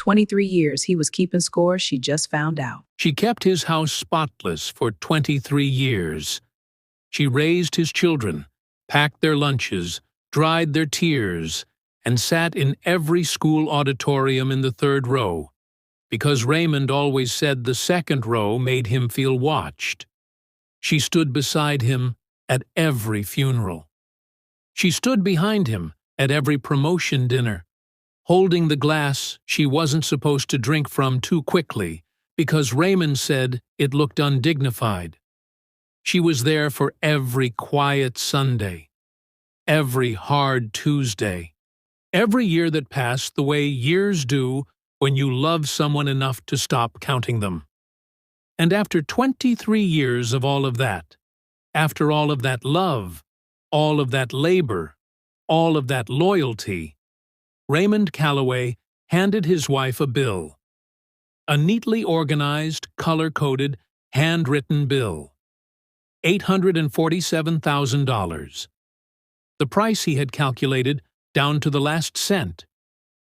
23 years he was keeping score, she just found out. She kept his house spotless for 23 years. She raised his children, packed their lunches, dried their tears, and sat in every school auditorium in the third row, because Raymond always said the second row made him feel watched. She stood beside him at every funeral. She stood behind him at every promotion dinner, holding the glass she wasn't supposed to drink from too quickly because Raymond said it looked undignified. She was there for every quiet Sunday, every hard Tuesday, every year that passed the way years do when you love someone enough to stop counting them. And after 23 years of all of that, after all of that love, all of that labor, all of that loyalty, Raymond Calloway handed his wife a bill. A neatly organized, color-coded, handwritten bill. $847,000. The price he had calculated down to the last cent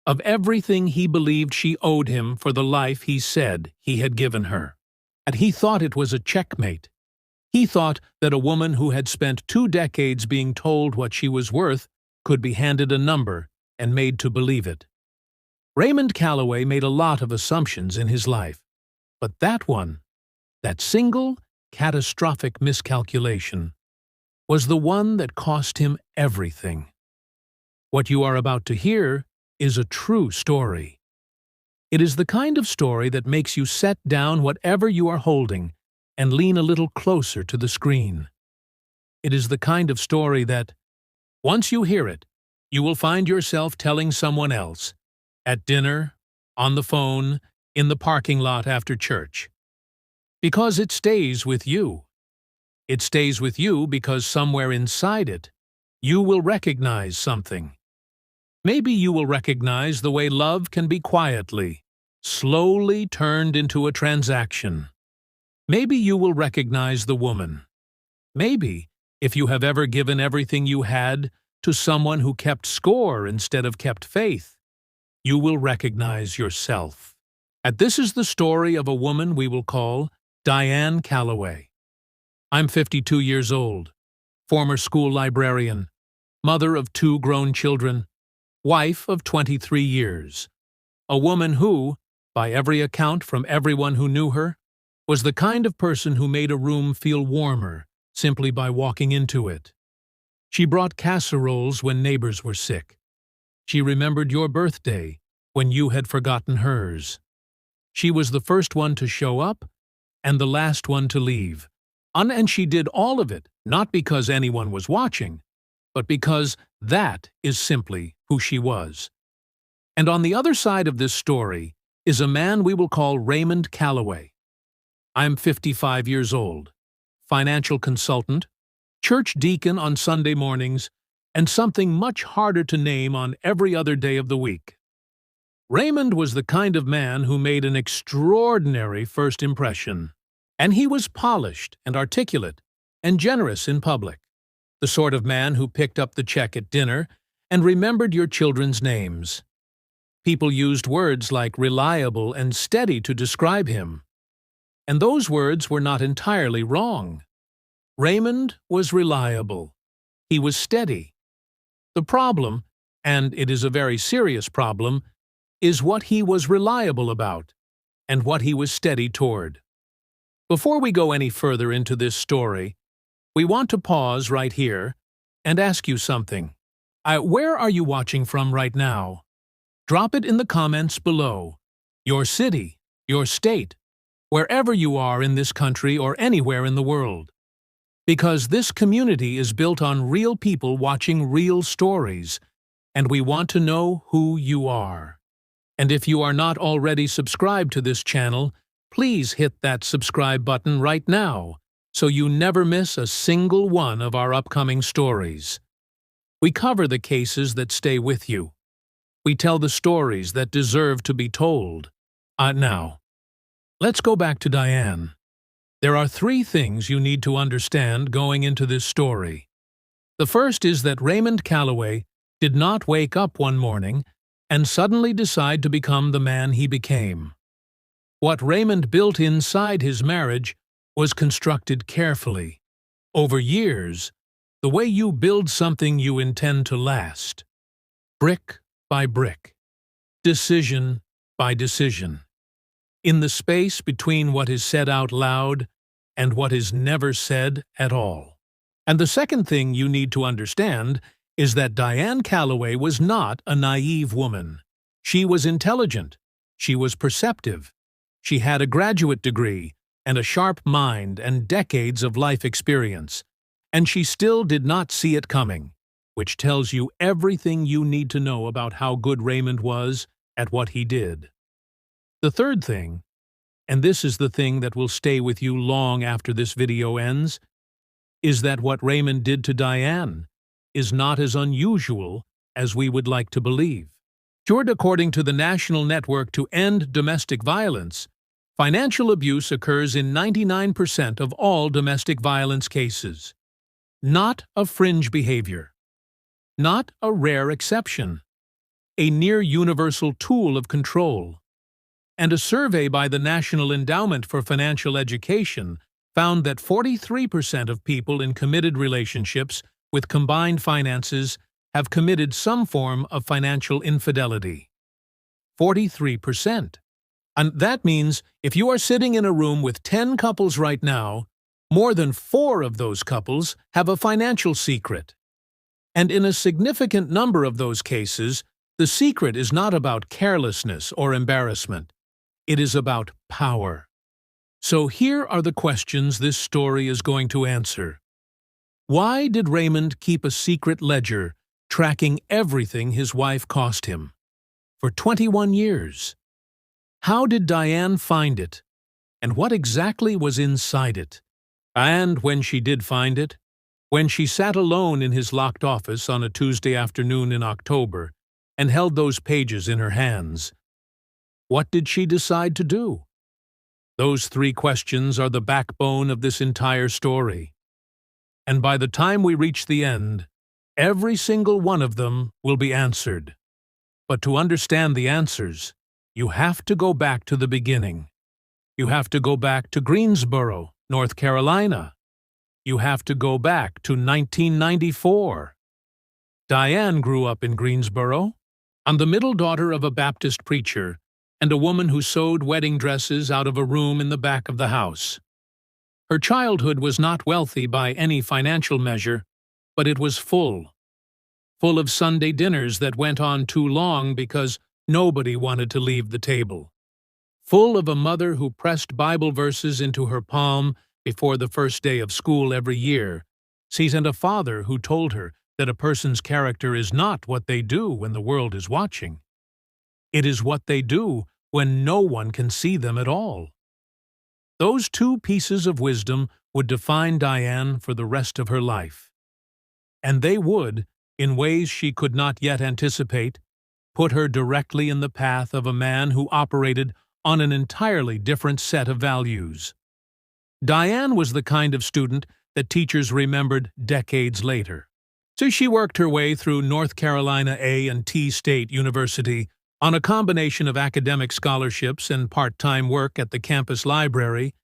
of everything he believed she owed him for the life he said he had given her. And he thought it was a checkmate. He thought that a woman who had spent 2 decades being told what she was worth could be handed a number and made to believe it. Raymond Calloway made a lot of assumptions in his life, but that one, that single, catastrophic miscalculation, was the one that cost him everything. What you are about to hear is a true story. It is the kind of story that makes you set down whatever you are holding and lean a little closer to the screen. It is the kind of story that, once you hear it, you will find yourself telling someone else, at dinner, on the phone, in the parking lot after church. Because it stays with you. It stays with you because somewhere inside it, you will recognize something. Maybe you will recognize the way love can be quietly, slowly turned into a transaction. Maybe you will recognize the woman. Maybe, if you have ever given everything you had to someone who kept score instead of kept faith, you will recognize yourself. And this is the story of a woman we will call Diane Calloway. I'm 52 years old, former school librarian, mother of 2 grown children, wife of 23 years, a woman who, by every account from everyone who knew her, was the kind of person who made a room feel warmer simply by walking into it. She brought casseroles when neighbors were sick. She remembered your birthday when you had forgotten hers. She was the first one to show up and the last one to leave. And she did all of it, not because anyone was watching, but because that is simply who she was. And on the other side of this story is a man we will call Raymond Calloway. I'm 55 years old, financial consultant, church deacon on Sunday mornings, and something much harder to name on every other day of the week. Raymond was the kind of man who made an extraordinary first impression, and he was polished and articulate and generous in public, the sort of man who picked up the check at dinner and remembered your children's names. People used words like reliable and steady to describe him, and those words were not entirely wrong. Raymond was reliable. He was steady. The problem, and it is a very serious problem, is what he was reliable about and what he was steady toward. Before we go any further into this story, we want to pause right here and ask you something. Where are you watching from right now? Drop it in the comments below. Your city, your state, wherever you are in this country or anywhere in the world. Because this community is built on real people watching real stories, and we want to know who you are. And if you are not already subscribed to this channel, please hit that subscribe button right now so you never miss a single one of our upcoming stories. We cover the cases that stay with you. We tell the stories that deserve to be told. Now, let's go back to Diane. There are 3 things you need to understand going into this story. The first is that Raymond Calloway did not wake up one morning and suddenly decide to become the man he became. What Raymond built inside his marriage was constructed carefully, over years, the way you build something you intend to last, brick by brick, decision by decision, in the space between what is said out loud and what is never said at all. And the second thing you need to understand is that Diane Calloway was not a naive woman. She was intelligent. She was perceptive. She had a graduate degree and a sharp mind and decades of life experience. And she still did not see it coming, which tells you everything you need to know about how good Raymond was at what he did. The third thing, and this is the thing that will stay with you long after this video ends, is that what Raymond did to Diane is not as unusual as we would like to believe. According to the National Network to End Domestic Violence, financial abuse occurs in 99% of all domestic violence cases. Not a fringe behavior. Not a rare exception. A near-universal tool of control. And a survey by the National Endowment for Financial Education found that 43% of people in committed relationships with combined finances have committed some form of financial infidelity. 43%. And that means if you are sitting in a room with 10 couples right now, more than 4 of those couples have a financial secret. And in a significant number of those cases, the secret is not about carelessness or embarrassment. It is about power. So here are the questions this story is going to answer. Why did Raymond keep a secret ledger tracking everything his wife cost him? For 21 years. How did Diane find it? And what exactly was inside it? And when she did find it, when she sat alone in his locked office on a Tuesday afternoon in October and held those pages in her hands, what did she decide to do? Those 3 questions are the backbone of this entire story. And by the time we reach the end, every single one of them will be answered. But to understand the answers, you have to go back to the beginning. You have to go back to Greensboro, North Carolina. You have to go back to 1994. Diane grew up in Greensboro. I'm the middle daughter of a Baptist preacher and a woman who sewed wedding dresses out of a room in the back of the house. Her childhood was not wealthy by any financial measure, but it was full of Sunday dinners that went on too long because nobody wanted to leave the table. Full of a mother who pressed Bible verses into her palm before the first day of school every year, and a father who told her that a person's character is not what they do when the world is watching. It is what they do when no one can see them at all. Those 2 pieces of wisdom would define Diane for the rest of her life. And they would, in ways she could not yet anticipate, put her directly in the path of a man who operated on an entirely different set of values. Diane was the kind of student that teachers remembered decades later. So she worked her way through North Carolina A&T State University on a combination of academic scholarships and part-time work at the campus library,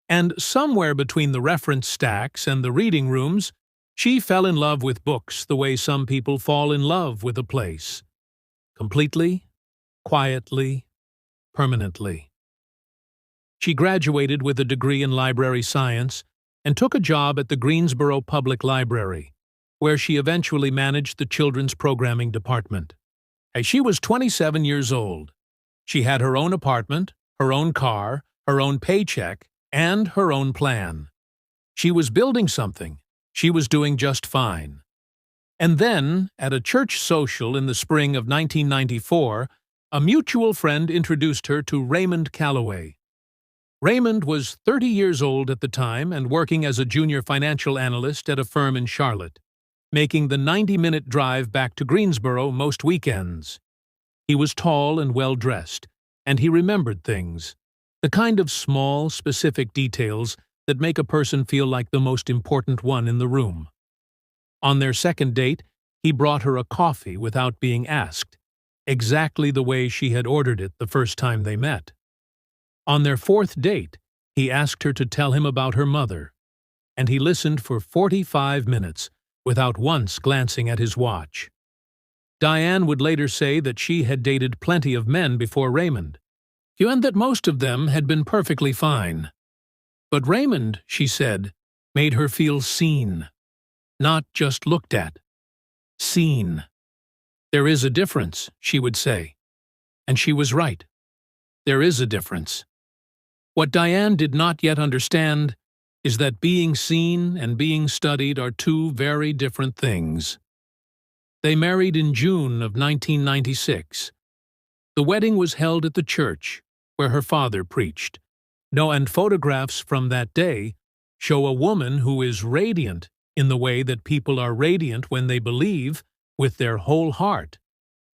and somewhere between the reference stacks and the reading rooms, she fell in love with books the way some people fall in love with a place. Completely, quietly, permanently. She graduated with a degree in library science and took a job at the Greensboro Public Library, where she eventually managed the children's programming department. She was 27 years old. She had her own apartment, her own car, her own paycheck, and her own plan. She was building something. She was doing just fine. And then, at a church social in the spring of 1994, a mutual friend introduced her to Raymond Calloway. Raymond was 30 years old at the time and working as a junior financial analyst at a firm in Charlotte, making the 90-minute drive back to Greensboro most weekends. He was tall and well-dressed, and he remembered things, the kind of small, specific details that make a person feel like the most important one in the room. On their second date, he brought her a coffee without being asked, exactly the way she had ordered it the first time they met. On their fourth date, he asked her to tell him about her mother, and he listened for 45 minutes without once glancing at his watch. Diane would later say that she had dated plenty of men before Raymond, and that most of them had been perfectly fine. But Raymond, she said, made her feel seen, not just looked at. Seen. There is a difference, she would say. And she was right. There is a difference. What Diane did not yet understand is that being seen and being studied are two very different things. They married in June of 1996. The wedding was held at the church where her father preached. And photographs from that day show a woman who is radiant in the way that people are radiant when they believe, with their whole heart,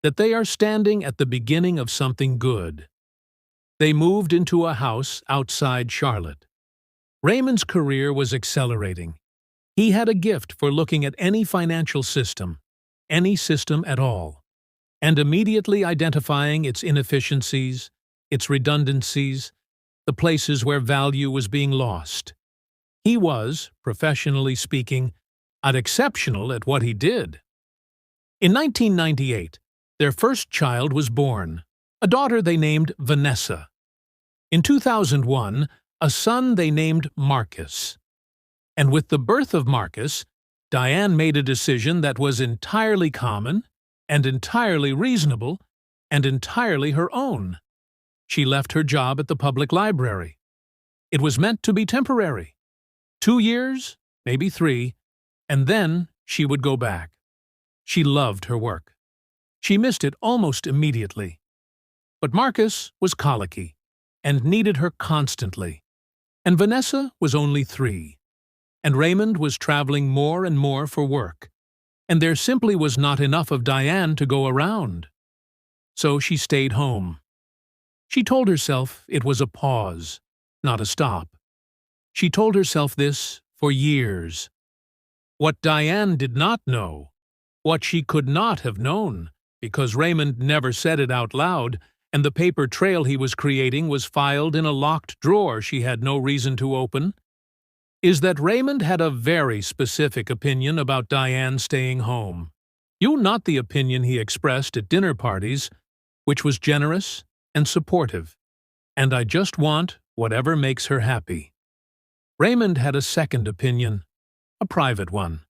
that they are standing at the beginning of something good. They moved into a house outside Charlotte. Raymond's career was accelerating. He had a gift for looking at any financial system, any system at all, and immediately identifying its inefficiencies, its redundancies, the places where value was being lost. He was, professionally speaking, exceptional at what he did. In 1998, their first child was born, a daughter they named Vanessa. In 2001, a son they named Marcus. And with the birth of Marcus, Diane made a decision that was entirely common and entirely reasonable and entirely her own. She left her job at the public library. It was meant to be temporary. 2 years, maybe 3, and then she would go back. She loved her work. She missed it almost immediately. But Marcus was colicky and needed her constantly. And Vanessa was only 3. And Raymond was traveling more and more for work. And there simply was not enough of Diane to go around. So she stayed home. She told herself it was a pause, not a stop. She told herself this for years. What Diane did not know, what she could not have known, because Raymond never said it out loud, and the paper trail he was creating was filed in a locked drawer she had no reason to open, is that Raymond had a very specific opinion about Diane staying home. Not the opinion he expressed at dinner parties, which was generous and supportive, and I just want whatever makes her happy. Raymond had a second opinion, a private one,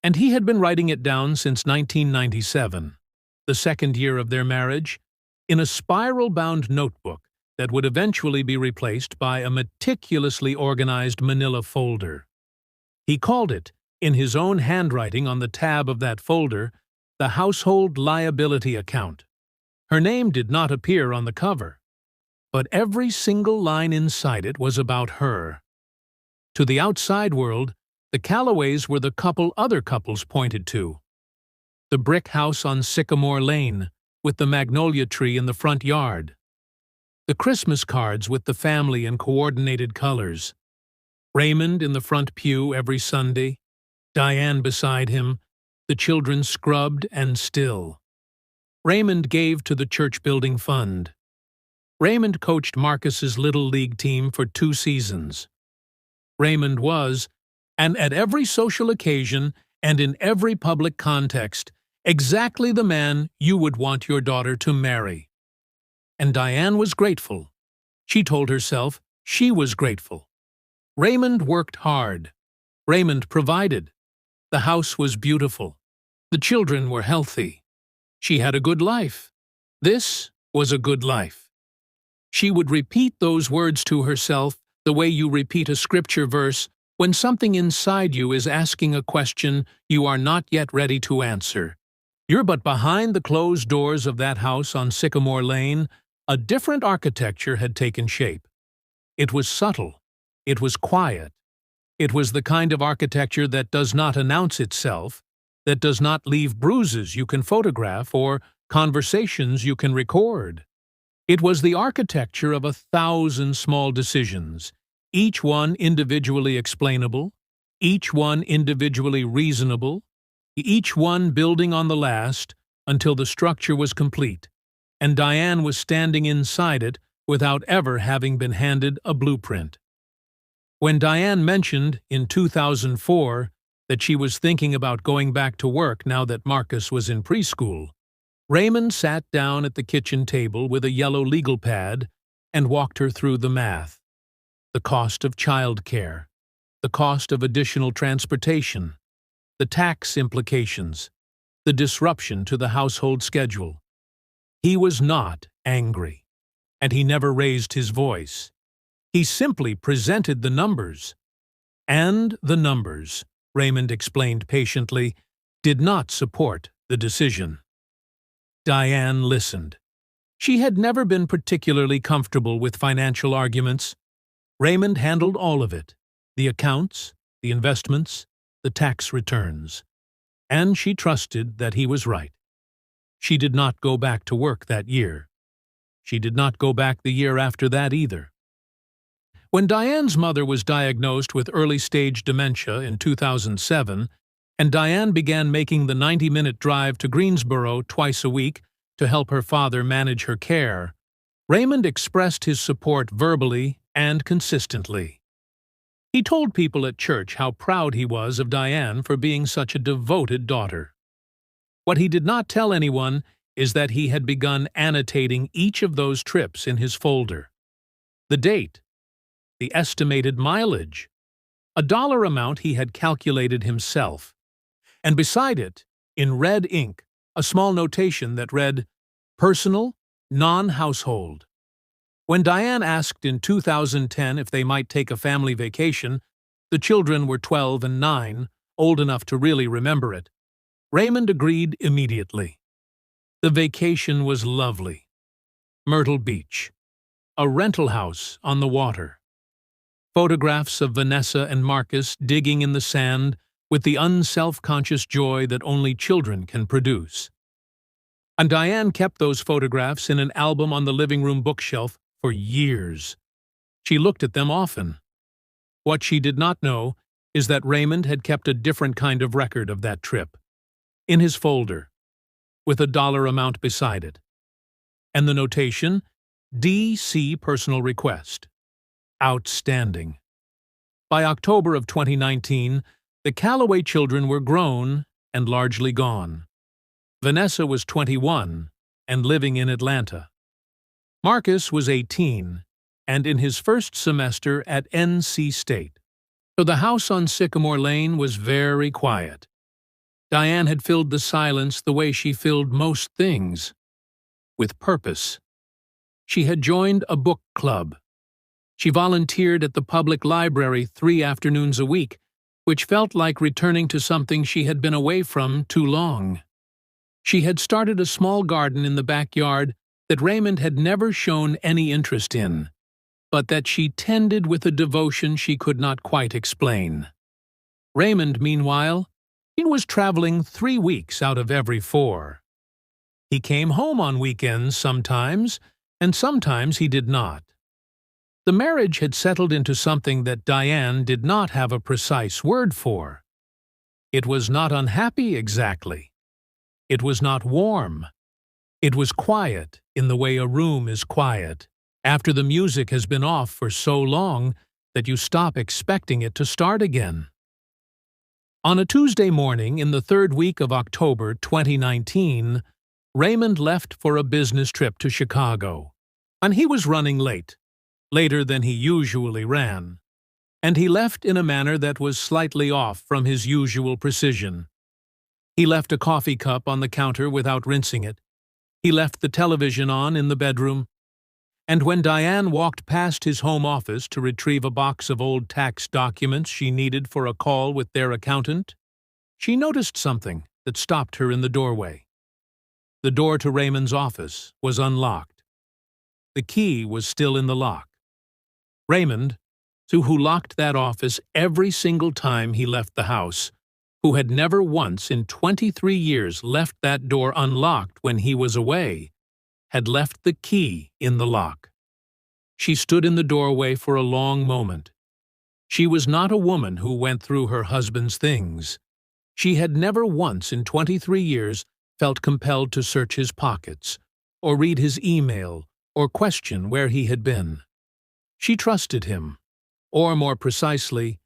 and he had been writing it down since 1997, the second year of their marriage, in a spiral-bound notebook that would eventually be replaced by a meticulously organized manila folder. He called it, in his own handwriting on the tab of that folder, the Household Liability Account. Her name did not appear on the cover, but every single line inside it was about her. To the outside world, the Callaways were the couple other couples pointed to. The brick house on Sycamore Lane, with the magnolia tree in the front yard. The Christmas cards with the family in coordinated colors. Raymond in the front pew every Sunday, Diane beside him, the children scrubbed and still. Raymond gave to the church building fund. Raymond coached Marcus's Little League team for 2 seasons. Raymond was, and at every social occasion and in every public context, exactly the man you would want your daughter to marry. And Diane was grateful. She told herself she was grateful. Raymond worked hard. Raymond provided. The house was beautiful. The children were healthy. She had a good life. This was a good life. She would repeat those words to herself the way you repeat a scripture verse when something inside you is asking a question you are not yet ready to answer. But behind the closed doors of that house on Sycamore Lane, a different architecture had taken shape. It was subtle. It was quiet. It was the kind of architecture that does not announce itself, that does not leave bruises you can photograph or conversations you can record. It was the architecture of 1,000 small decisions, each one individually explainable, each one individually reasonable, each one building on the last, until the structure was complete, and Diane was standing inside it without ever having been handed a blueprint. When Diane mentioned in 2004 that she was thinking about going back to work now that Marcus was in preschool, Raymond sat down at the kitchen table with a yellow legal pad and walked her through the math. The cost of childcare, the cost of additional transportation, the tax implications, the disruption to the household schedule. He was not angry, and he never raised his voice. He simply presented the numbers. And the numbers, Raymond explained patiently, did not support the decision. Diane listened. She had never been particularly comfortable with financial arguments. Raymond handled all of it, the accounts, the investments, the tax returns. And she trusted that he was right. She did not go back to work that year. She did not go back the year after that either. When Diane's mother was diagnosed with early-stage dementia in 2007, and Diane began making the 90-minute drive to Greensboro twice a week to help her father manage her care, Raymond expressed his support verbally and consistently. He told people at church how proud he was of Diane for being such a devoted daughter. What he did not tell anyone is that he had begun annotating each of those trips in his folder. The date, the estimated mileage, a dollar amount he had calculated himself, and beside it, in red ink, a small notation that read, "Personal, non-household." When Diane asked in 2010 if they might take a family vacation, the children were 12 and 9, old enough to really remember it. Raymond agreed immediately. The vacation was lovely. Myrtle Beach. A rental house on the water. Photographs of Vanessa and Marcus digging in the sand with the unself-conscious joy that only children can produce. And Diane kept those photographs in an album on the living room bookshelf for years. She looked at them often. What she did not know is that Raymond had kept a different kind of record of that trip, in his folder, with a dollar amount beside it. And the notation, D.C. Personal Request. Outstanding. By October of 2019, the Calloway children were grown and largely gone. Vanessa was 21 and living in Atlanta. Marcus was 18 and in his first semester at NC State. So the house on Sycamore Lane was very quiet. Diane had filled the silence the way she filled most things, with purpose. She had joined a book club. She volunteered at the public library 3 afternoons a week, which felt like returning to something she had been away from too long. She had started a small garden in the backyard that Raymond had never shown any interest in, but that she tended with a devotion she could not quite explain. Raymond, meanwhile, he was traveling 3 weeks out of every 4. He came home on weekends sometimes, and sometimes he did not. The marriage had settled into something that Diane did not have a precise word for. It was not unhappy exactly. It was not warm. It was quiet in the way a room is quiet after the music has been off for so long that you stop expecting it to start again. On a Tuesday morning in the 3rd week of October 2019, Raymond left for a business trip to Chicago, and he was running late, later than he usually ran, and he left in a manner that was slightly off from his usual precision. He left a coffee cup on the counter without rinsing it. He left the television on in the bedroom. And when Diane walked past his home office to retrieve a box of old tax documents she needed for a call with their accountant, she noticed something that stopped her in the doorway. The door to Raymond's office was unlocked. The key was still in the lock. Raymond, who locked that office every single time he left the house, who had never once in 23 years left that door unlocked when he was away, had left the key in the lock. She stood in the doorway for a long moment. She was not a woman who went through her husband's things. She had never once in 23 years felt compelled to search his pockets, or read his email, or question where he had been. She trusted him, or more precisely,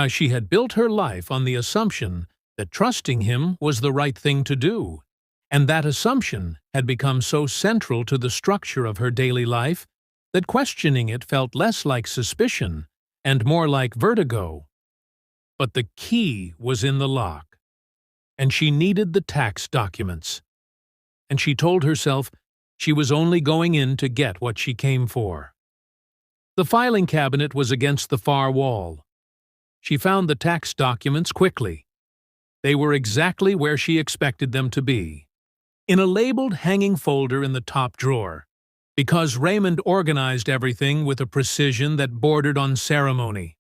she had built her life on the assumption that trusting him was the right thing to do, and that assumption had become so central to the structure of her daily life that questioning it felt less like suspicion and more like vertigo. But the key was in the lock, and she needed the tax documents. And she told herself she was only going in to get what she came for. The filing cabinet was against the far wall. She found the tax documents quickly. They were exactly where she expected them to be, in a labeled hanging folder in the top drawer, because Raymond organized everything with a precision that bordered on ceremony.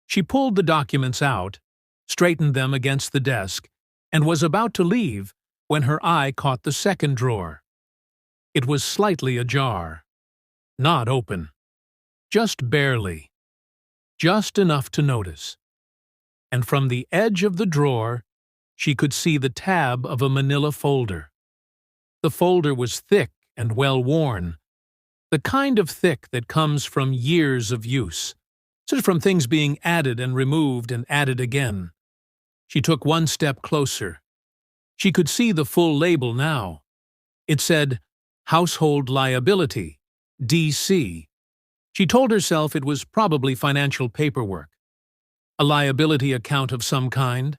She pulled the documents out, straightened them against the desk, and was about to leave when her eye caught the second drawer. It was slightly ajar, not open, just barely, just enough to notice. And from the edge of the drawer, she could see the tab of a manila folder. The folder was thick and well-worn, the kind of thick that comes from years of use, sort of from things being added and removed and added again. She took one step closer. She could see the full label now. It said, Household Liability, D.C. She told herself it was probably financial paperwork, a liability account of some kind.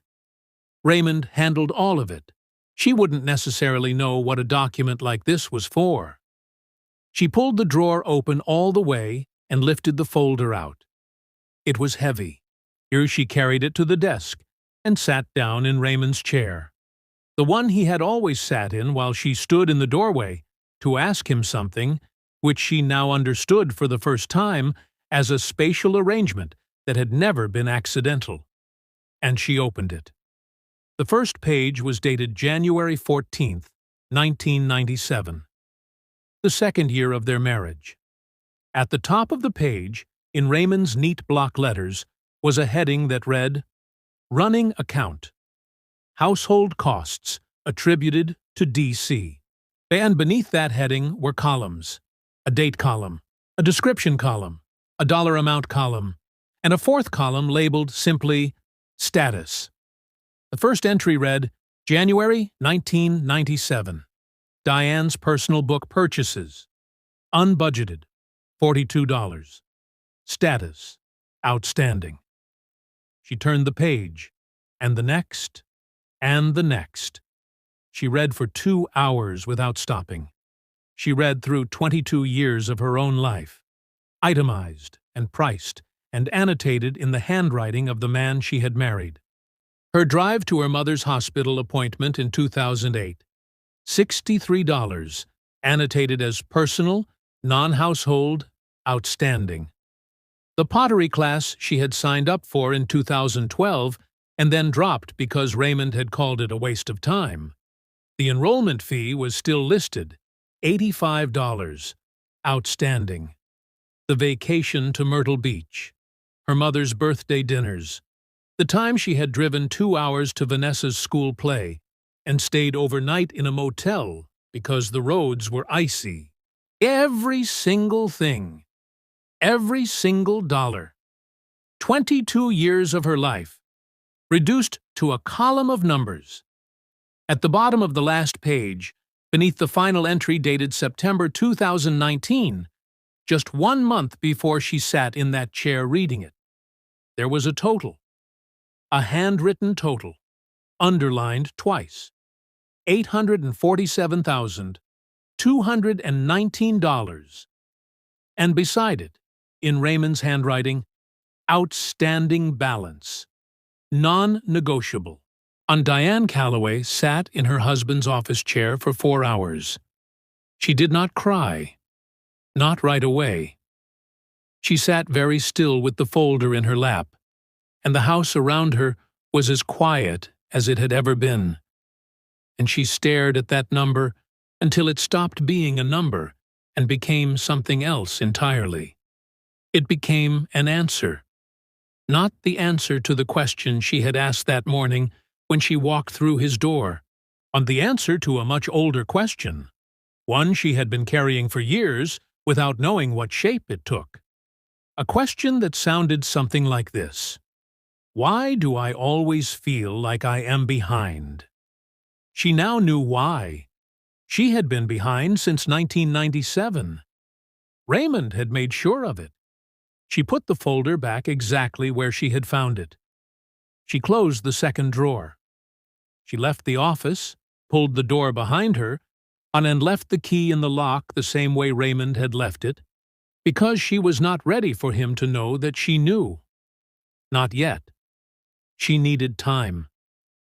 Raymond handled all of it. She wouldn't necessarily know what a document like this was for. She pulled the drawer open all the way and lifted the folder out. It was heavy. Here she carried it to the desk and sat down in Raymond's chair, the one he had always sat in while she stood in the doorway to ask him something, which she now understood for the first time as a spatial arrangement that had never been accidental. And she opened it. The first page was dated January 14th, 1997, the second year of their marriage. At the top of the page, in Raymond's neat block letters, was a heading that read, Running Account. Household Costs Attributed to D.C. And beneath that heading were columns, a date column, a description column, a dollar amount column, and a fourth column labeled simply Status. The first entry read, January 1997. Diane's personal book purchases. Unbudgeted, $42. Status, outstanding. She turned the page, and the next, and the next. She read for 2 hours without stopping. She read through 22 years of her own life, itemized and priced and annotated in the handwriting of the man she had married. Her drive to her mother's hospital appointment in 2008, $63, annotated as personal, non-household, outstanding. The pottery class she had signed up for in 2012 and then dropped because Raymond had called it a waste of time. The enrollment fee was still listed, $85, outstanding. The vacation to Myrtle Beach, her mother's birthday dinners, the time she had driven 2 hours to Vanessa's school play and stayed overnight in a motel because the roads were icy. Every single thing. Every single dollar. 22 years of her life, reduced to a column of numbers. At the bottom of the last page, beneath the final entry dated September 2019, just 1 month before she sat in that chair reading it, there was a total. A handwritten total, underlined twice. $847,219. And beside it, in Raymond's handwriting, outstanding balance, non-negotiable. Diane Calloway sat in her husband's office chair for 4 hours. She did not cry, not right away. She sat very still with the folder in her lap, and the house around her was as quiet as it had ever been. And she stared at that number until it stopped being a number and became something else entirely. It became an answer. Not the answer to the question she had asked that morning when she walked through his door, on the answer to a much older question, one she had been carrying for years without knowing what shape it took. A question that sounded something like this: why do I always feel like I am behind? She now knew why. She had been behind since 1997. Raymond had made sure of it. She put the folder back exactly where she had found it. She closed the second drawer. She left the office, pulled the door behind her, and left the key in the lock the same way Raymond had left it, because she was not ready for him to know that she knew. Not yet. She needed time.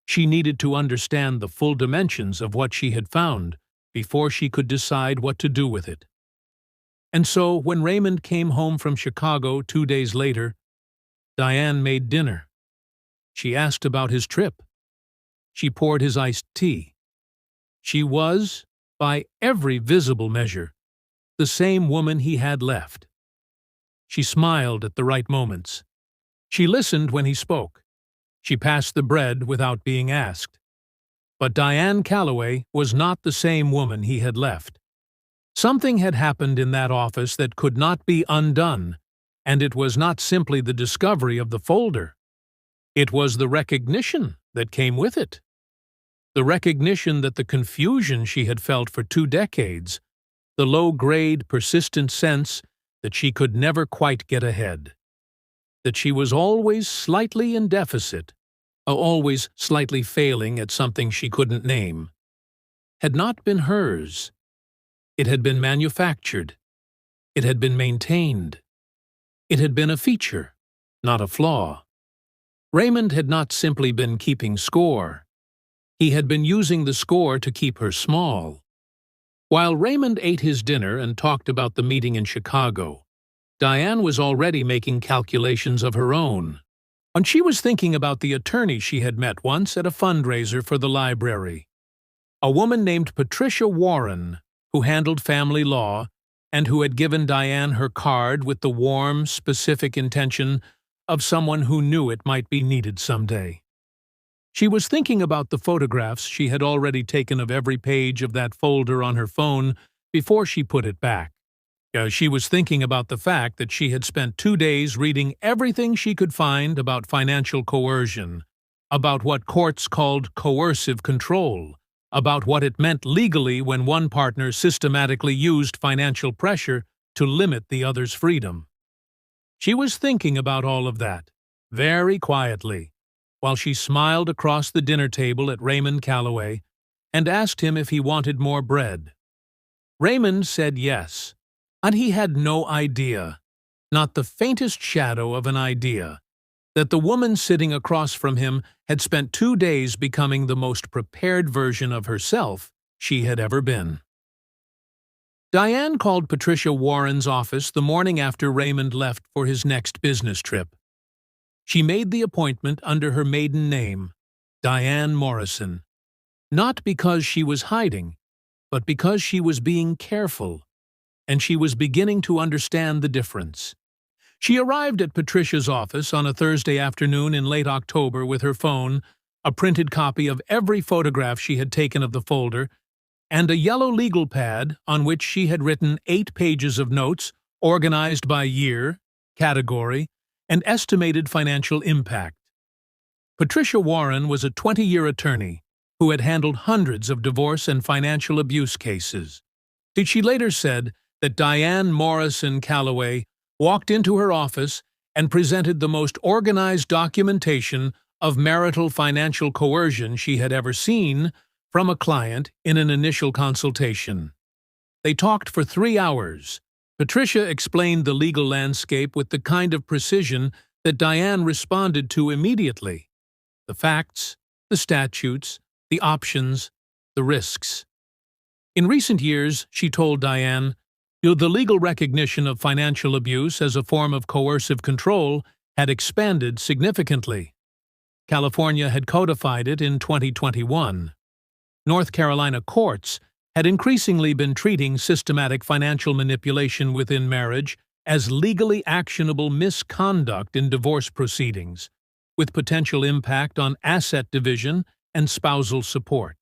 She needed to understand the full dimensions of what she had found before she could decide what to do with it. And so, when Raymond came home from Chicago 2 days later, Diane made dinner. She asked about his trip. She poured his iced tea. She was, by every visible measure, the same woman he had left. She smiled at the right moments. She listened when he spoke. She passed the bread without being asked. But Diane Calloway was not the same woman he had left. Something had happened in that office that could not be undone, and it was not simply the discovery of the folder. It was the recognition that came with it. The recognition that the confusion she had felt for 2 decades, the low-grade, persistent sense that she could never quite get ahead, that she was always slightly in deficit, always slightly failing at something she couldn't name, had not been hers. It had been manufactured. It had been maintained. It had been a feature, not a flaw. Raymond had not simply been keeping score. He had been using the score to keep her small. While Raymond ate his dinner and talked about the meeting in Chicago, Diane was already making calculations of her own. And she was thinking about the attorney she had met once at a fundraiser for the library. A woman named Patricia Warren, who handled family law and who had given Diane her card with the warm, specific intention of someone who knew it might be needed someday. She was thinking about the photographs she had already taken of every page of that folder on her phone before she put it back. She was thinking about the fact that she had spent 2 days reading everything she could find about financial coercion, about what courts called coercive control, about what it meant legally when one partner systematically used financial pressure to limit the other's freedom. She was thinking about all of that, very quietly, while she smiled across the dinner table at Raymond Calloway and asked him if he wanted more bread. Raymond said yes, and he had no idea, not the faintest shadow of an idea, that the woman sitting across from him had spent 2 days becoming the most prepared version of herself she had ever been. Diane called Patricia Warren's office the morning after Raymond left for his next business trip. She made the appointment under her maiden name, Diane Morrison, not because she was hiding, but because she was being careful, and she was beginning to understand the difference. She arrived at Patricia's office on a Thursday afternoon in late October with her phone, a printed copy of every photograph she had taken of the folder, and a yellow legal pad on which she had written 8 pages of notes organized by year, category, and estimated financial impact. Patricia Warren was a 20-year attorney who had handled hundreds of divorce and financial abuse cases. She later said that Diane Morrison Calloway walked into her office and presented the most organized documentation of marital financial coercion she had ever seen from a client in an initial consultation. They talked for 3 hours. Patricia explained the legal landscape with the kind of precision that Diane responded to immediately: the facts, the statutes, the options, the risks. In recent years, she told Diane, the legal recognition of financial abuse as a form of coercive control had expanded significantly. California had codified it in 2021. North Carolina courts had increasingly been treating systematic financial manipulation within marriage as legally actionable misconduct in divorce proceedings, with potential impact on asset division and spousal support.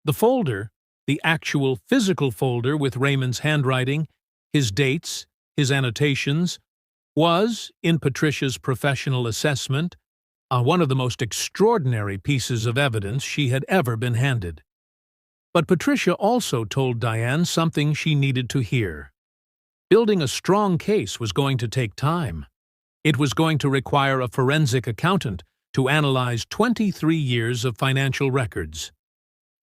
The folder, the actual physical folder with Raymond's handwriting, his dates, his annotations, was, in Patricia's professional assessment, one of the most extraordinary pieces of evidence she had ever been handed. But Patricia also told Diane something she needed to hear. Building a strong case was going to take time. It was going to require a forensic accountant to analyze 23 years of financial records.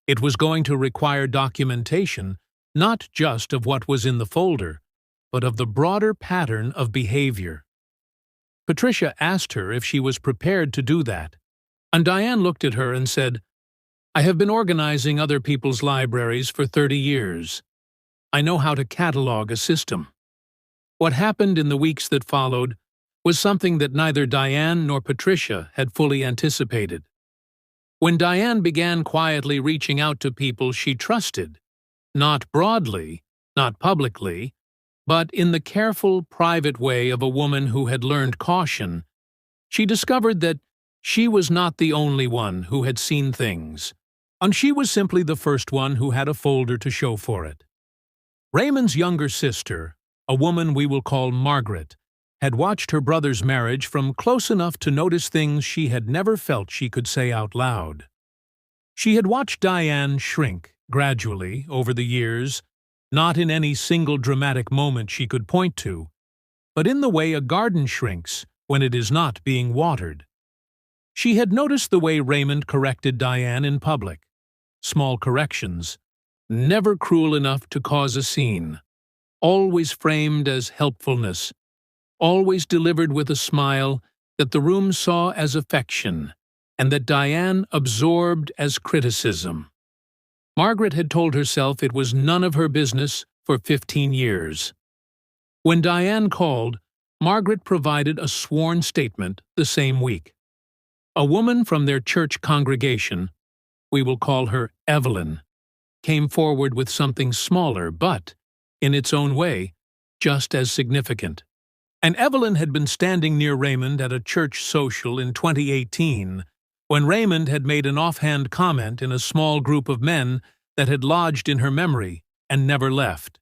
It was going to require documentation, not just of what was in the folder, but of the broader pattern of behavior. Patricia asked her if she was prepared to do that, and Diane looked at her and said, "I have been organizing other people's libraries for 30 years. I know how to catalog a system." What happened in the weeks that followed was something that neither Diane nor Patricia had fully anticipated. When Diane began quietly reaching out to people she trusted, not broadly, not publicly, but in the careful, private way of a woman who had learned caution, she discovered that she was not the only one who had seen things, and she was simply the first one who had a folder to show for it. Raymond's younger sister, a woman we will call Margaret, had watched her brother's marriage from close enough to notice things she had never felt she could say out loud. She had watched Diane shrink, gradually, over the years, not in any single dramatic moment she could point to, but in the way a garden shrinks when it is not being watered. She had noticed the way Raymond corrected Diane in public. Small corrections, never cruel enough to cause a scene, always framed as helpfulness, always delivered with a smile that the room saw as affection, and that Diane absorbed as criticism. Margaret had told herself it was none of her business for 15 years. When Diane called, Margaret provided a sworn statement the same week. A woman from their church congregation, we will call her Evelyn, came forward with something smaller but, in its own way, just as significant. And Evelyn had been standing near Raymond at a church social in 2018 when Raymond had made an offhand comment in a small group of men that had lodged in her memory and never left.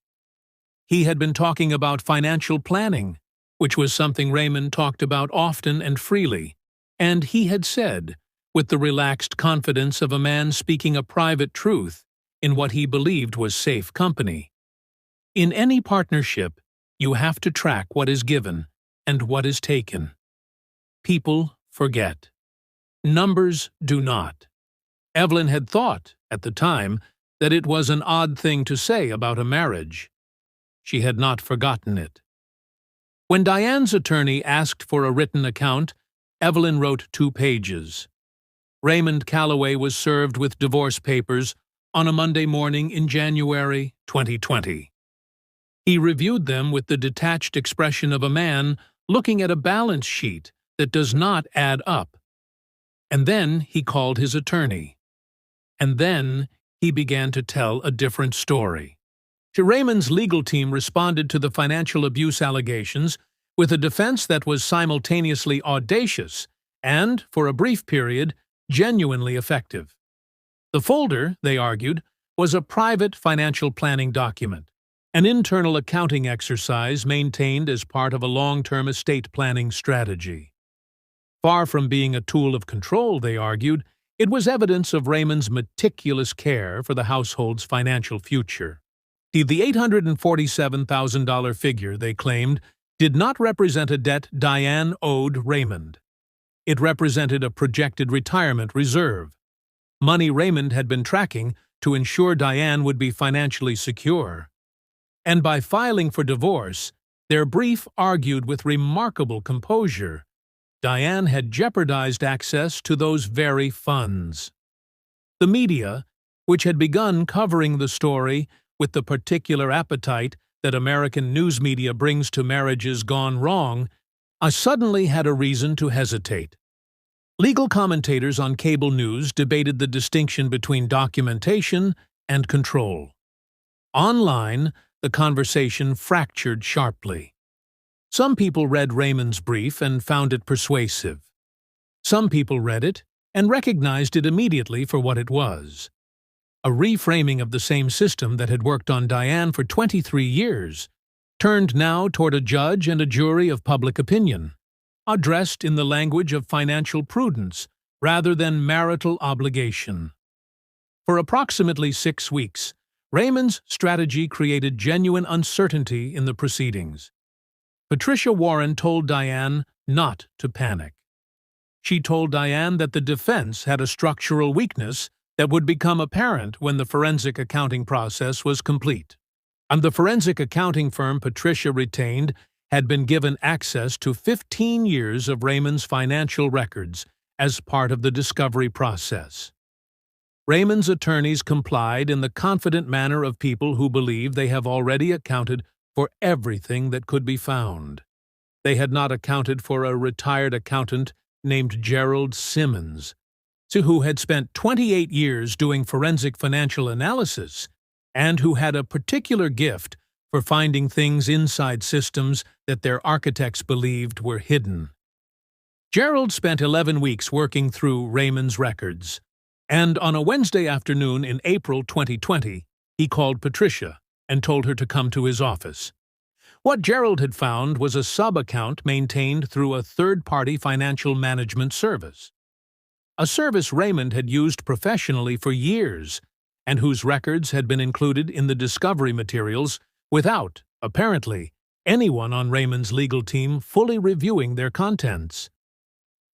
He had been talking about financial planning, which was something Raymond talked about often and freely, and he had said, with the relaxed confidence of a man speaking a private truth in what he believed was safe company. In any partnership, you have to track what is given and what is taken. People forget. Numbers do not. Evelyn had thought, at the time, that it was an odd thing to say about a marriage. She had not forgotten it. When Diane's attorney asked for a written account, Evelyn wrote 2 pages. Raymond Calloway was served with divorce papers on a Monday morning in January 2020. He reviewed them with the detached expression of a man looking at a balance sheet that does not add up. And then he called his attorney. And then he began to tell a different story. Raymond's legal team responded to the financial abuse allegations with a defense that was simultaneously audacious and, for a brief period, genuinely effective. The folder, they argued, was a private financial planning document, an internal accounting exercise maintained as part of a long-term estate planning strategy. Far from being a tool of control, they argued, it was evidence of Raymond's meticulous care for the household's financial future. The $847,000 figure, they claimed, did not represent a debt Diane owed Raymond. It represented a projected retirement reserve, money Raymond had been tracking to ensure Diane would be financially secure. And by filing for divorce, their brief argued with remarkable composure, Diane had jeopardized access to those very funds. The media, which had begun covering the story with the particular appetite that American news media brings to marriages gone wrong, suddenly had a reason to hesitate. Legal commentators on cable news debated the distinction between documentation and control. Online, the conversation fractured sharply. Some people read Raymond's brief and found it persuasive. Some people read it and recognized it immediately for what it was: a reframing of the same system that had worked on Diane for 23 years, turned now toward a judge and a jury of public opinion, addressed in the language of financial prudence rather than marital obligation. For approximately 6 weeks, Raymond's strategy created genuine uncertainty in the proceedings. Patricia Warren told Diane not to panic. She told Diane that the defense had a structural weakness that would become apparent when the forensic accounting process was complete. And the forensic accounting firm Patricia retained had been given access to 15 years of Raymond's financial records as part of the discovery process. Raymond's attorneys complied in the confident manner of people who believe they have already accounted for everything that could be found. They had not accounted for a retired accountant named Gerald Simmons, who had spent 28 years doing forensic financial analysis and who had a particular gift for finding things inside systems that their architects believed were hidden. Gerald spent 11 weeks working through Raymond's records, and on a Wednesday afternoon in April 2020, he called Patricia and told her to come to his office. What Gerald had found was a sub-account maintained through a third-party financial management service, a service Raymond had used professionally for years and whose records had been included in the discovery materials without, apparently, anyone on Raymond's legal team fully reviewing their contents.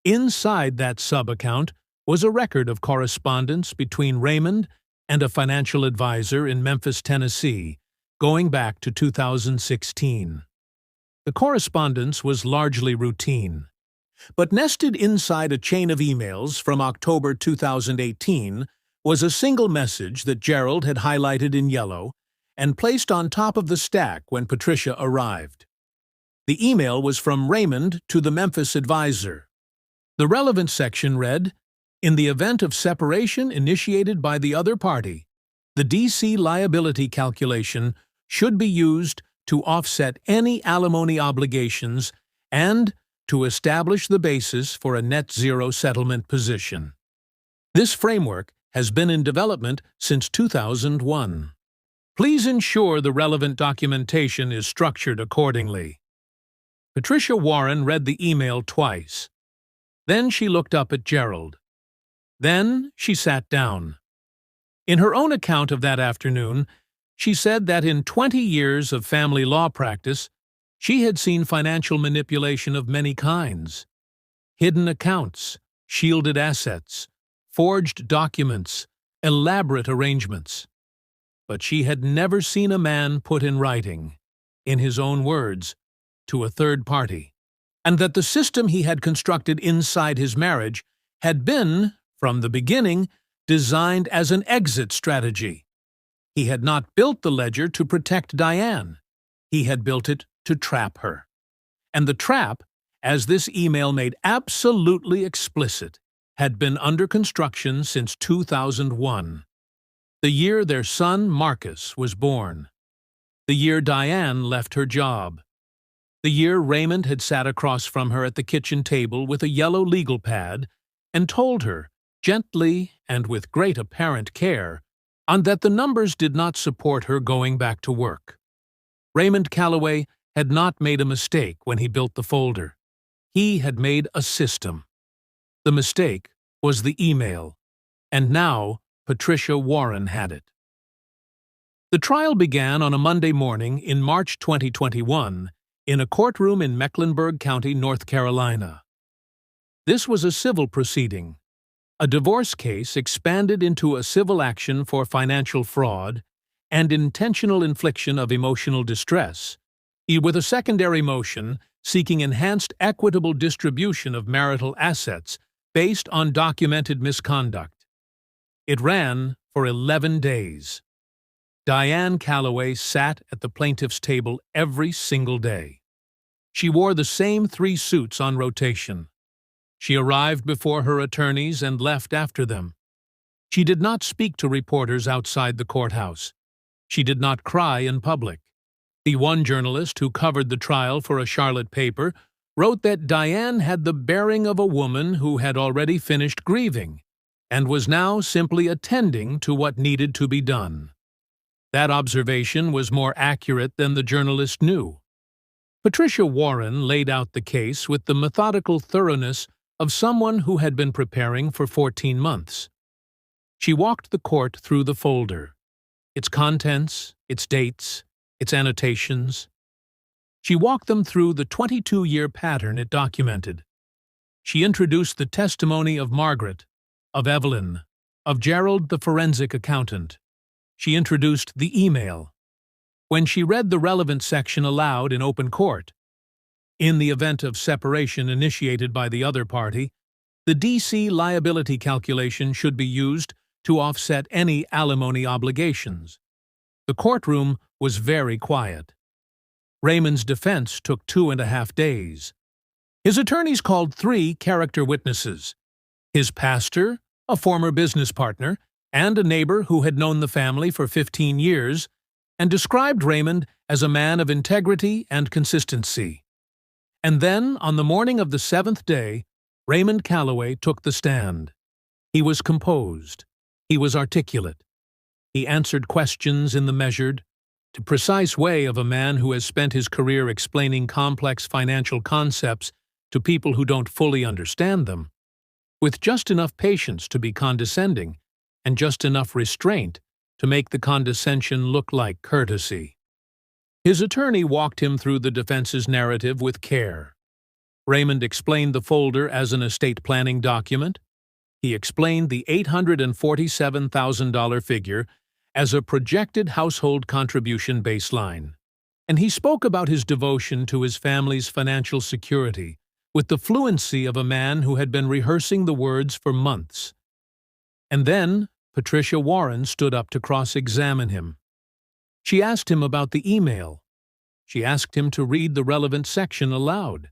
Inside that sub-account was a record of correspondence between Raymond and a financial advisor in Memphis, Tennessee, going back to 2016. The correspondence was largely routine, but nested inside a chain of emails from October 2018 was a single message that Gerald had highlighted in yellow and placed on top of the stack when Patricia arrived. The email was from Raymond to the Memphis advisor. The relevant section read, "In the event of separation initiated by the other party, the DC liability calculation should be used to offset any alimony obligations and to establish the basis for a net zero settlement position. This framework has been in development since 2001. Please ensure the relevant documentation is structured accordingly." Patricia Warren read the email twice. Then she looked up at Gerald. Then she sat down. In her own account of that afternoon, she said that in 20 years of family law practice, she had seen financial manipulation of many kinds: hidden accounts, shielded assets, forged documents, elaborate arrangements. But she had never seen a man put in writing, in his own words, to a third party, and that the system he had constructed inside his marriage had been, from the beginning, designed as an exit strategy. He had not built the ledger to protect Diane. He had built it to trap her. And the trap, as this email made absolutely explicit, had been under construction since 2001, the year their son Marcus was born, the year Diane left her job, the year Raymond had sat across from her at the kitchen table with a yellow legal pad and told her, gently and with great apparent care, that the numbers did not support her going back to work. Raymond Calloway had not made a mistake when he built the folder. He had made a system. The mistake was the email, and now Patricia Warren had it. The trial began on a Monday morning in March 2021 in a courtroom in Mecklenburg County, North Carolina. This was a civil proceeding. A divorce case expanded into a civil action for financial fraud and intentional infliction of emotional distress, with a secondary motion seeking enhanced equitable distribution of marital assets based on documented misconduct. It ran for 11 days. Diane Calloway sat at the plaintiff's table every single day. She wore the same 3 suits on rotation. She arrived before her attorneys and left after them. She did not speak to reporters outside the courthouse. She did not cry in public. The one journalist who covered the trial for a Charlotte paper wrote that Diane had the bearing of a woman who had already finished grieving, and was now simply attending to what needed to be done. That observation was more accurate than the journalist knew. Patricia Warren laid out the case with the methodical thoroughness of someone who had been preparing for 14 months. She walked the court through the folder, its contents, its dates, its annotations. She walked them through the 22-year pattern it documented. She introduced the testimony of Margaret, of Evelyn, of Gerald the forensic accountant. She introduced the email. When she read the relevant section aloud in open court, in the event of separation initiated by the other party, the DC liability calculation should be used to offset any alimony obligations. The courtroom was very quiet. Raymond's defense took 2.5 days. His attorneys called 3 character witnesses: his pastor, a former business partner, and a neighbor who had known the family for 15 years, and described Raymond as a man of integrity and consistency. And then, on the morning of the 7th day, Raymond Calloway took the stand. He was composed. He was articulate. He answered questions in the measured, to precise way of a man who has spent his career explaining complex financial concepts to people who don't fully understand them, with just enough patience to be condescending and just enough restraint to make the condescension look like courtesy. His attorney walked him through the defense's narrative with care. Raymond explained the folder as an estate planning document. He explained the $847,000 figure as a projected household contribution baseline. And he spoke about his devotion to his family's financial security with the fluency of a man who had been rehearsing the words for months. And then Patricia Warren stood up to cross-examine him. She asked him about the email. She asked him to read the relevant section aloud.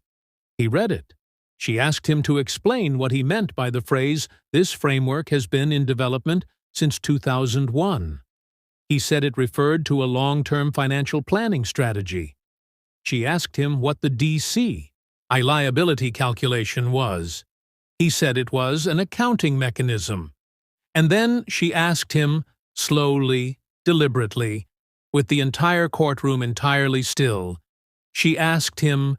He read it. She asked him to explain what he meant by the phrase, "This framework has been in development since 2001. He said it referred to a long-term financial planning strategy. She asked him what the DC, liability calculation, was. He said it was an accounting mechanism. And then she asked him, slowly, deliberately, with the entire courtroom entirely still, she asked him,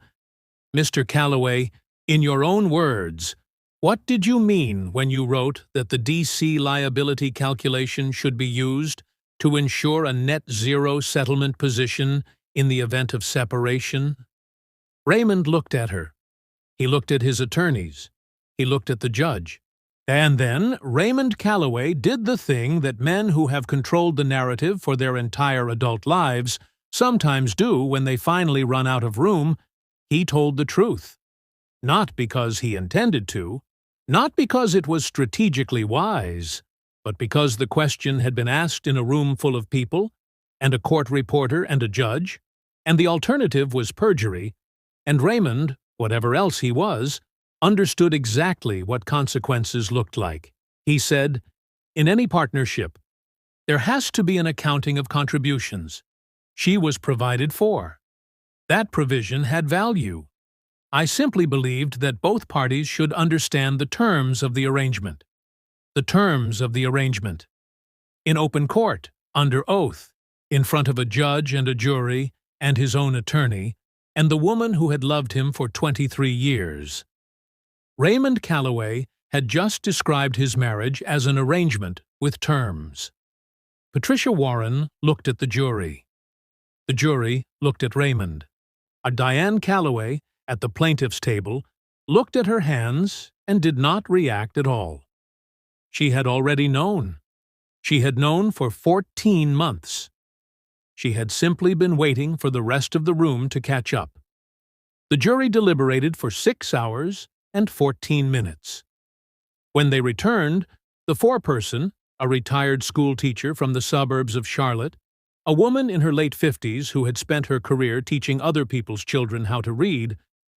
"Mr. Calloway, in your own words, what did you mean when you wrote that the DC liability calculation should be used to ensure a net zero settlement position in the event of separation?" Raymond looked at her. He looked at his attorneys. He looked at the judge. And then Raymond Calloway did the thing that men who have controlled the narrative for their entire adult lives sometimes do when they finally run out of room. He told the truth. Not because he intended to, not because it was strategically wise, but because the question had been asked in a room full of people, and a court reporter and a judge, and the alternative was perjury, and Raymond, whatever else he was, understood exactly what consequences looked like. He said, "In any partnership, there has to be an accounting of contributions. She was provided for. That provision had value. I simply believed that both parties should understand the terms of the arrangement. The terms of the arrangement. In open court, under oath, in front of a judge and a jury, and his own attorney, and the woman who had loved him for 23 years. Raymond Calloway had just described his marriage as an arrangement with terms. Patricia Warren looked at the jury. The jury looked at Raymond. Diane Calloway, at the plaintiff's table, looked at her hands and did not react at all. She had already known. She had known for 14 months. She had simply been waiting for the rest of the room to catch up. The jury deliberated for 6 hours and 14 minutes. When they returned, the foreperson, a retired schoolteacher from the suburbs of Charlotte, a woman in her late 50s who had spent her career teaching other people's children how to read,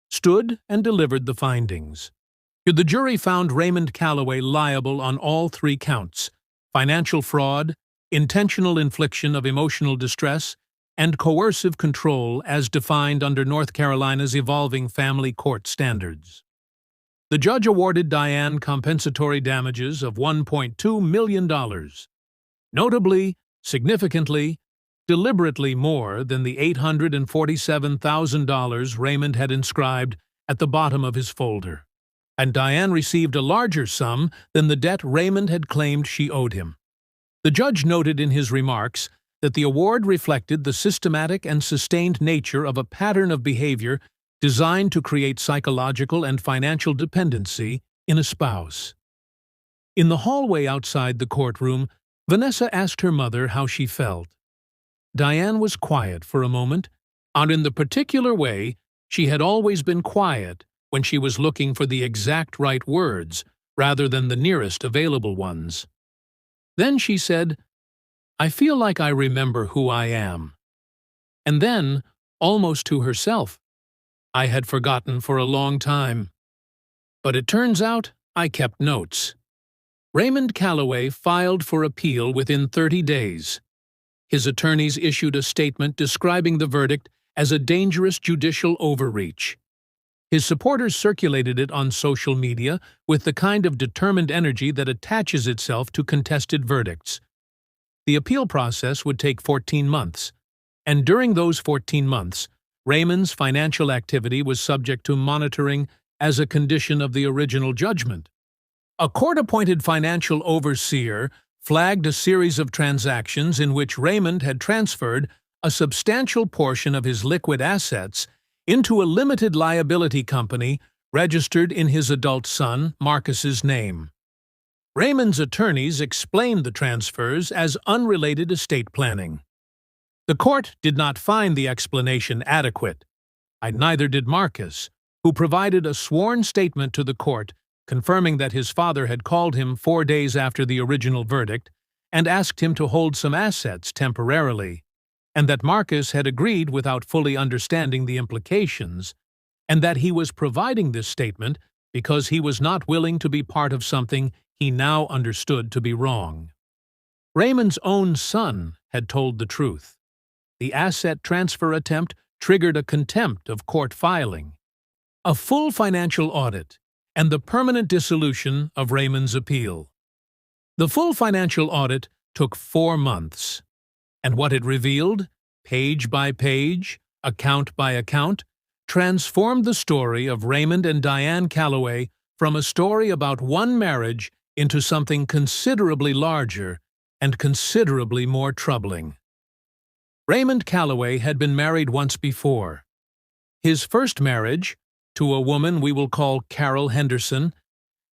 stood and delivered the findings. The jury found Raymond Calloway liable on all 3 counts: financial fraud, intentional infliction of emotional distress, and coercive control as defined under North Carolina's evolving family court standards. The judge awarded Diane compensatory damages of $1.2 million, notably, significantly, deliberately more than the $847,000 Raymond had inscribed at the bottom of his folder, and Diane received a larger sum than the debt Raymond had claimed she owed him. The judge noted in his remarks that the award reflected the systematic and sustained nature of a pattern of behavior designed to create psychological and financial dependency in a spouse. In the hallway outside the courtroom, Vanessa asked her mother how she felt. Diane was quiet for a moment, and in the particular way she had always been quiet when she was looking for the exact right words rather than the nearest available ones. Then she said, "I feel like I remember who I am." And then, almost to herself, "I had forgotten for a long time. But it turns out I kept notes." Raymond Calloway filed for appeal within 30 days. His attorneys issued a statement describing the verdict as a dangerous judicial overreach. His supporters circulated it on social media with the kind of determined energy that attaches itself to contested verdicts. The appeal process would take 14 months, and during those 14 months, Raymond's financial activity was subject to monitoring as a condition of the original judgment. A court-appointed financial overseer flagged a series of transactions in which Raymond had transferred a substantial portion of his liquid assets into a limited liability company registered in his adult son, Marcus's name. Raymond's attorneys explained the transfers as unrelated estate planning. The court did not find the explanation adequate, and neither did Marcus, who provided a sworn statement to the court confirming that his father had called him 4 days after the original verdict and asked him to hold some assets temporarily, and that Marcus had agreed without fully understanding the implications, and that he was providing this statement because he was not willing to be part of something he now understood to be wrong. Raymond's own son had told the truth. The asset transfer attempt triggered a contempt of court filing, a full financial audit, and the permanent dissolution of Raymond's appeal. The full financial audit took 4 months, and what it revealed, page by page, account by account, transformed the story of Raymond and Diane Calloway from a story about one marriage into something considerably larger and considerably more troubling. Raymond Calloway had been married once before. His first marriage, to a woman we will call Carol Henderson,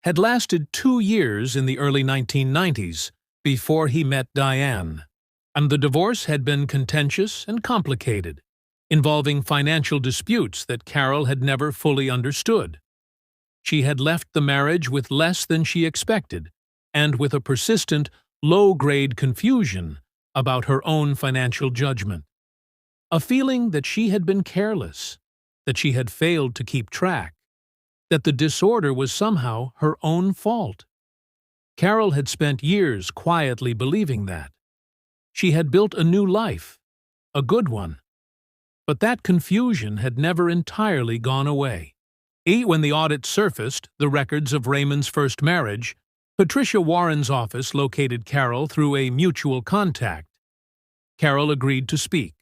had lasted 2 years in the early 1990s before he met Diane, and the divorce had been contentious and complicated, involving financial disputes that Carol had never fully understood. She had left the marriage with less than she expected, and with a persistent, low-grade confusion about her own financial judgment. A feeling that she had been careless, that she had failed to keep track, that the disorder was somehow her own fault. Carol had spent years quietly believing that. She had built a new life, a good one. But that confusion had never entirely gone away. When the audit surfaced the records of Raymond's first marriage, Patricia Warren's office located Carol through a mutual contact. Carol agreed to speak.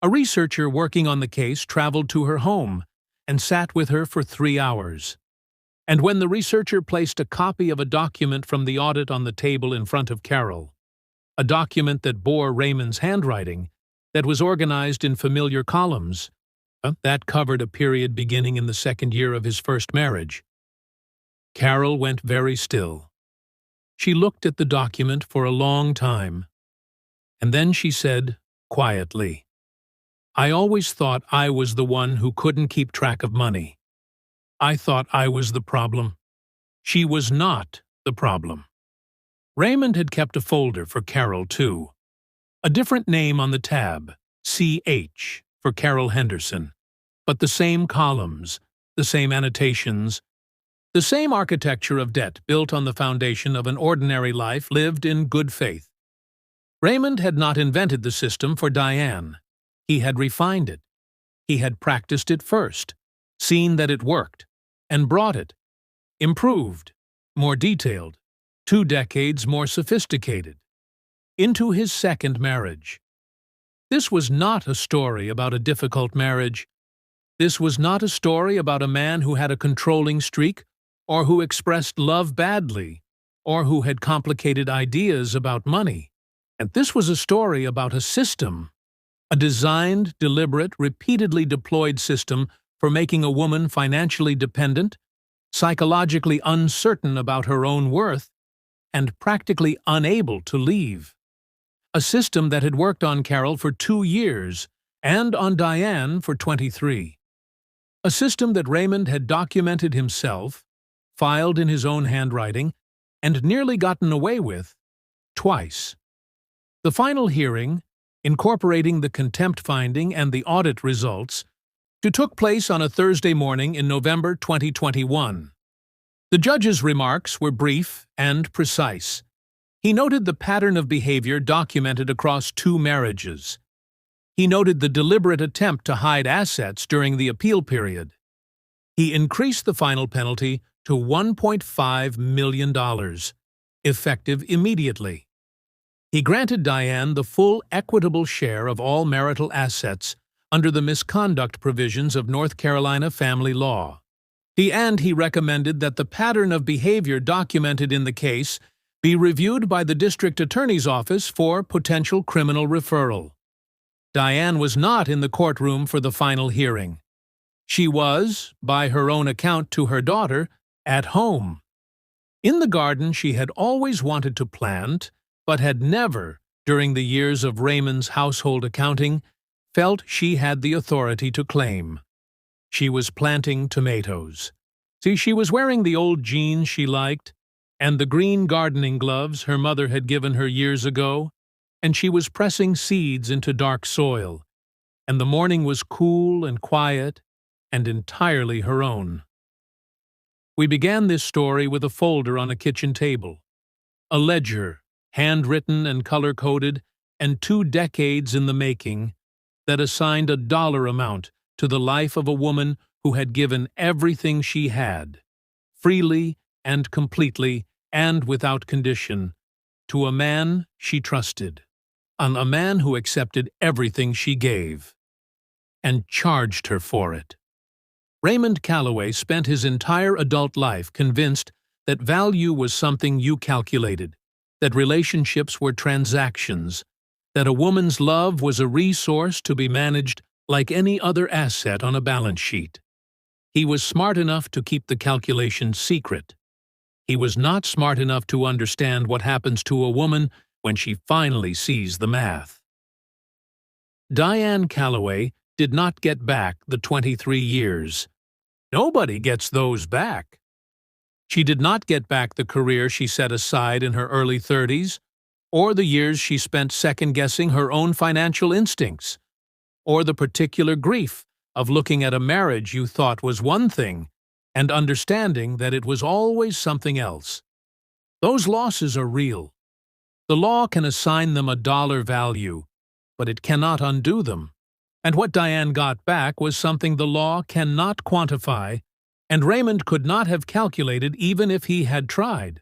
A researcher working on the case traveled to her home and sat with her for 3 hours. And when the researcher placed a copy of a document from the audit on the table in front of Carol, a document that bore Raymond's handwriting, that was organized in familiar columns, that covered a period beginning in the 2nd year of his first marriage, Carol went very still. She looked at the document for a long time, and then she said, quietly, "I always thought I was the one who couldn't keep track of money. I thought I was the problem. She was not the problem." Raymond had kept a folder for Carol, too. A different name on the tab, CH, for Carol Henderson, but the same columns, the same annotations, the same architecture of debt built on the foundation of an ordinary life lived in good faith. Raymond had not invented the system for Diane. He had refined it. He had practiced it first, seen that it worked, and brought it, improved, more detailed, 2 decades more sophisticated, into his second marriage. This was not a story about a difficult marriage. This was not a story about a man who had a controlling streak, or who expressed love badly, or who had complicated ideas about money. And this was a story about a system, a designed, deliberate, repeatedly deployed system for making a woman financially dependent, psychologically uncertain about her own worth, and practically unable to leave. A system that had worked on Carol for 2 years and on Diane for 23. A system that Raymond had documented himself, filed in his own handwriting, and nearly gotten away with twice. The final hearing, incorporating the contempt finding and the audit results, took place on a Thursday morning in November 2021. The judge's remarks were brief and precise. He noted the pattern of behavior documented across 2 marriages. He noted the deliberate attempt to hide assets during the appeal period. He increased the final penalty to $1.5 million, effective immediately. He granted Diane the full equitable share of all marital assets under the misconduct provisions of North Carolina family law. And he recommended that the pattern of behavior documented in the case be reviewed by the district attorney's office for potential criminal referral. Diane was not in the courtroom for the final hearing. She was, by her own account to her daughter, at home. In the garden she had always wanted to plant, but had never, during the years of Raymond's household accounting, felt she had the authority to claim. She was planting tomatoes. See, she was wearing the old jeans she liked, and the green gardening gloves her mother had given her years ago, and she was pressing seeds into dark soil, and the morning was cool and quiet and entirely her own. We began this story with a folder on a kitchen table, a ledger, handwritten and color-coded, and 2 decades in the making, that assigned a dollar amount to the life of a woman who had given everything she had, freely and completely and without condition, to a man she trusted, a man who accepted everything she gave, and charged her for it. Raymond Calloway spent his entire adult life convinced that value was something you calculated, that relationships were transactions, that a woman's love was a resource to be managed like any other asset on a balance sheet. He was smart enough to keep the calculation secret. He was not smart enough to understand what happens to a woman when she finally sees the math. Diane Calloway did not get back the 23 years. Nobody gets those back. She did not get back the career she set aside in her early 30s, or the years she spent second-guessing her own financial instincts, or the particular grief of looking at a marriage you thought was one thing and understanding that it was always something else. Those losses are real. The law can assign them a dollar value, but it cannot undo them. And what Diane got back was something the law cannot quantify, and Raymond could not have calculated even if he had tried.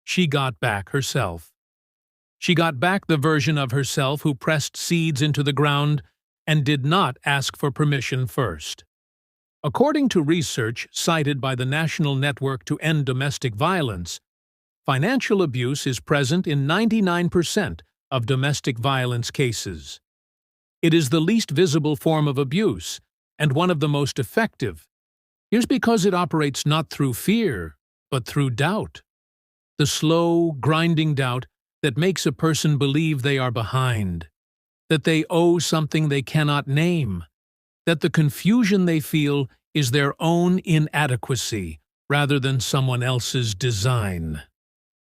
She got back herself. She got back the version of herself who pressed seeds into the ground and did not ask for permission first. According to research cited by the National Network to End Domestic Violence, financial abuse is present in 99% of domestic violence cases. It is the least visible form of abuse, and one of the most effective. Here's because it operates not through fear, but through doubt. The slow, grinding doubt that makes a person believe they are behind, that they owe something they cannot name, that the confusion they feel is their own inadequacy rather than someone else's design.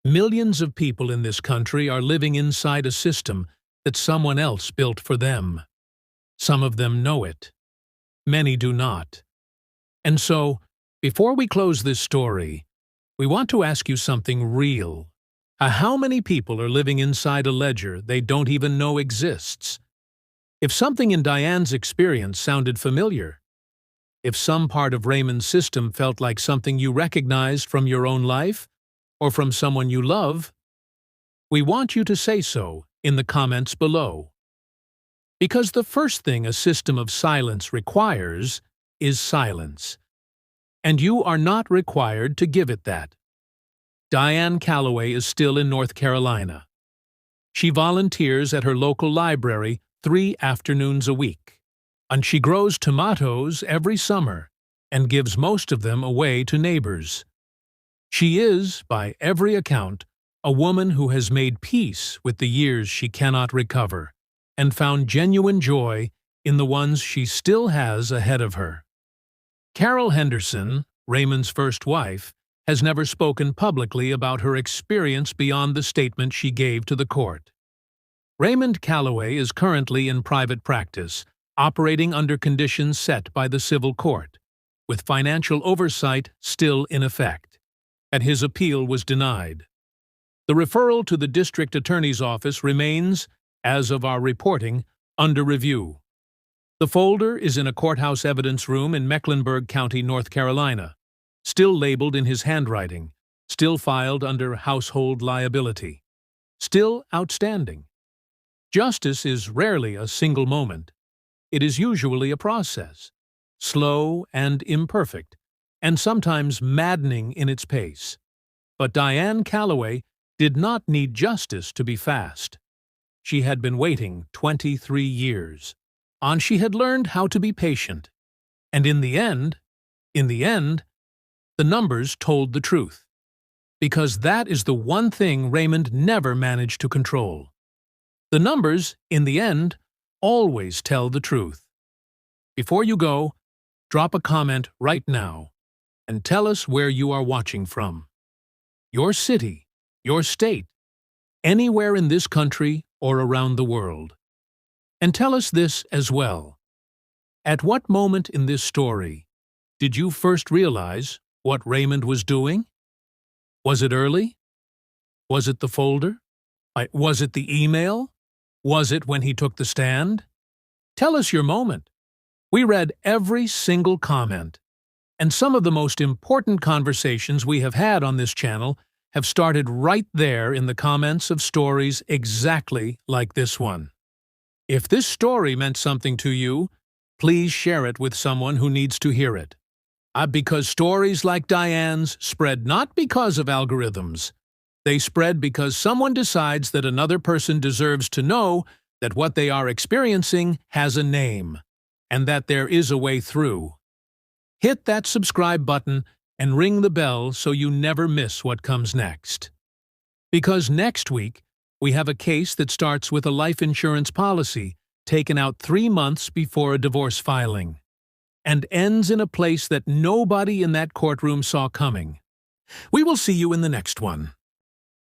Millions of people in this country are living inside a system that someone else built for them. Some of them know it. Many do not. And so, before we close this story, we want to ask you something real. How many people are living inside a ledger they don't even know exists? If something in Diane's experience sounded familiar, if some part of Raymond's system felt like something you recognized from your own life or from someone you love, we want you to say so in the comments below. Because the first thing a system of silence requires is silence, and you are not required to give it that. Diane Calloway is still in North Carolina. She volunteers at her local library 3 afternoons a week, and she grows tomatoes every summer and gives most of them away to neighbors. She is, by every account, a woman who has made peace with the years she cannot recover and found genuine joy in the ones she still has ahead of her. Carol Henderson, Raymond's first wife, has never spoken publicly about her experience beyond the statement she gave to the court. Raymond Calloway is currently in private practice, operating under conditions set by the civil court, with financial oversight still in effect, and his appeal was denied. The referral to the district attorney's office remains, as of our reporting, under review. The folder is in a courthouse evidence room in Mecklenburg County, North Carolina, still labeled in his handwriting, still filed under household liability, still outstanding. Justice is rarely a single moment. It is usually a process, slow and imperfect, and sometimes maddening in its pace. But Diane Calloway did not need justice to be fast. She had been waiting 23 years, and she had learned how to be patient. And in the end, the numbers told the truth. Because that is the one thing Raymond never managed to control. The numbers, in the end, always tell the truth. Before you go, drop a comment right now and tell us where you are watching from. Your city, your state, anywhere in this country or around the world. And tell us this as well. At what moment in this story did you first realize what Raymond was doing? Was it early? Was it the folder? Was it the email? Was it when he took the stand? Tell us your moment. We read every single comment, and some of the most important conversations we have had on this channel have started right there in the comments of stories exactly like this one. If this story meant something to you, please share it with someone who needs to hear it. Because stories like Diane's spread not because of algorithms. They spread because someone decides that another person deserves to know that what they are experiencing has a name, and that there is a way through. Hit that subscribe button and ring the bell so you never miss what comes next. Because next week, we have a case that starts with a life insurance policy taken out 3 months before a divorce filing, and ends in a place that nobody in that courtroom saw coming. We will see you in the next one.